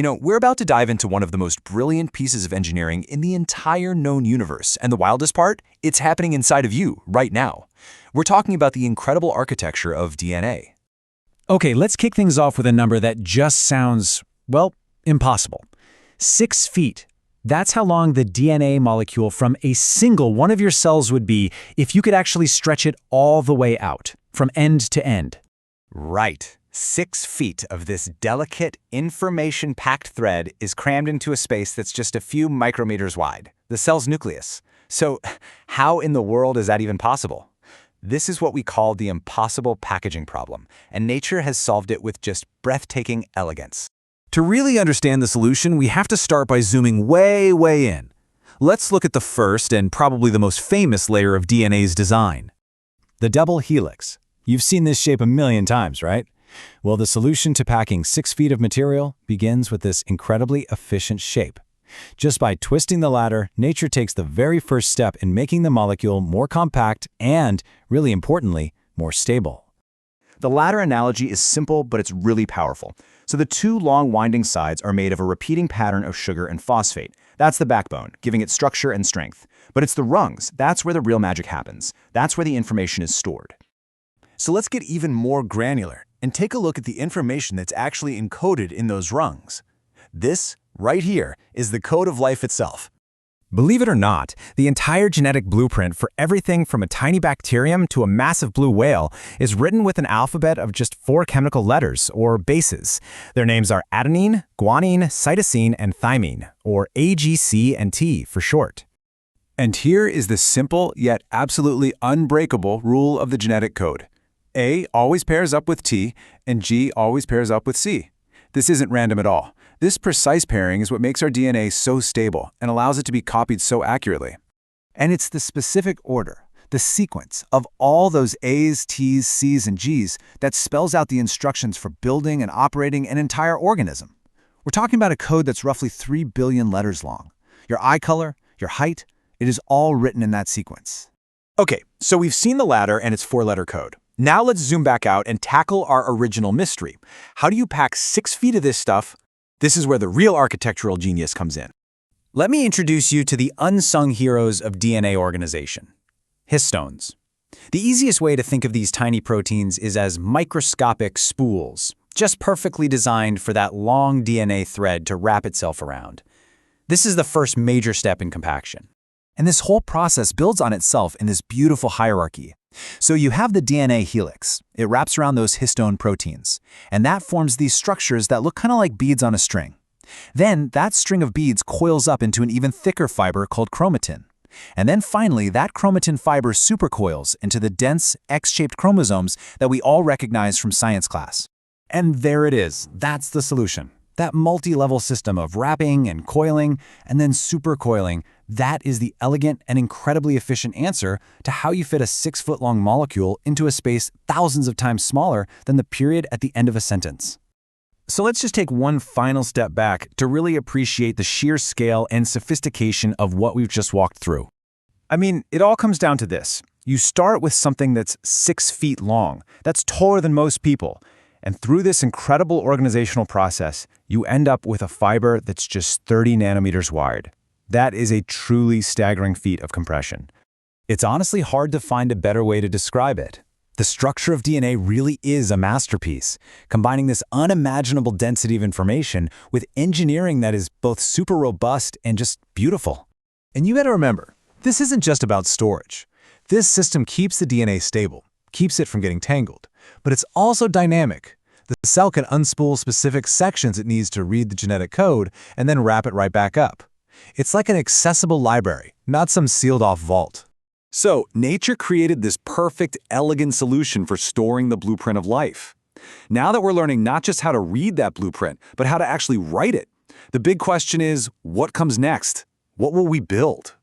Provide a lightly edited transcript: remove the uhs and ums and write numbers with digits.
We're about to dive into one of the most brilliant pieces of engineering in the entire known universe, and the wildest part? It's happening inside of you, right now. We're talking about the incredible architecture of DNA. Okay, let's kick things off with a number that just sounds, well, impossible. 6 feet. That's how long the DNA molecule from a single one of your cells would be if you could actually stretch it all the way out, from end to end. Right. 6 feet of this delicate, information-packed thread is crammed into a space that's just a few micrometers wide, the cell's nucleus. So how in the world is that even possible? This is what we call the impossible packaging problem, and nature has solved it with just breathtaking elegance. To really understand the solution, we have to start by zooming way, way in. Let's look at the first and probably the most famous layer of DNA's design. The double helix. You've seen this shape a million times, right? Well, the solution to packing 6 feet of material begins with this incredibly efficient shape. Just by twisting the ladder, nature takes the very first step in making the molecule more compact and, really importantly, more stable. The ladder analogy is simple, but it's really powerful. So the 2 long winding sides are made of a repeating pattern of sugar and phosphate. That's the backbone, giving it structure and strength. But it's the rungs, that's where the real magic happens. That's where the information is stored. So let's get even more granular and take a look at the information that's actually encoded in those rungs. This, right here, is the code of life itself. Believe it or not, the entire genetic blueprint for everything from a tiny bacterium to a massive blue whale is written with an alphabet of just 4 chemical letters, or bases. Their names are adenine, guanine, cytosine, and thymine, or A, G, C, and T for short. And here is the simple yet absolutely unbreakable rule of the genetic code. A always pairs up with T, and G always pairs up with C. This isn't random at all. This precise pairing is what makes our DNA so stable and allows it to be copied so accurately. And it's the specific order, the sequence of all those A's, T's, C's, and G's that spells out the instructions for building and operating an entire organism. We're talking about a code that's roughly 3 billion letters long. Your eye color, your height, it is all written in that sequence. Okay, so we've seen the ladder and its 4-letter code. Now let's zoom back out and tackle our original mystery. How do you pack 6 feet of this stuff? This is where the real architectural genius comes in. Let me introduce you to the unsung heroes of DNA organization: histones. The easiest way to think of these tiny proteins is as microscopic spools, just perfectly designed for that long DNA thread to wrap itself around. This is the first major step in compaction. And this whole process builds on itself in this beautiful hierarchy. So you have the DNA helix. It wraps around those histone proteins, and that forms these structures that look kind of like beads on a string. Then that string of beads coils up into an even thicker fiber called chromatin. And then finally, that chromatin fiber supercoils into the dense, X-shaped chromosomes that we all recognize from science class. And there it is. That's the solution. That multi-level system of wrapping and coiling and then supercoiling, that is the elegant and incredibly efficient answer to how you fit a 6-foot-long molecule into a space thousands of times smaller than the period at the end of a sentence. So let's just take one final step back to really appreciate the sheer scale and sophistication of what we've just walked through. I mean, it all comes down to this. You start with something that's 6 feet long. That's taller than most people. And through this incredible organizational process, you end up with a fiber that's just 30 nanometers wide. That is a truly staggering feat of compression. It's honestly hard to find a better way to describe it. The structure of DNA really is a masterpiece, combining this unimaginable density of information with engineering that is both super robust and just beautiful. And you gotta remember, this isn't just about storage. This system keeps the DNA stable, keeps it from getting tangled, but it's also dynamic. The cell can unspool specific sections it needs to read the genetic code and then wrap it right back up. It's like an accessible library, not some sealed-off vault. So, nature created this perfect, elegant solution for storing the blueprint of life. Now that we're learning not just how to read that blueprint, but how to actually write it, the big question is, what comes next? What will we build?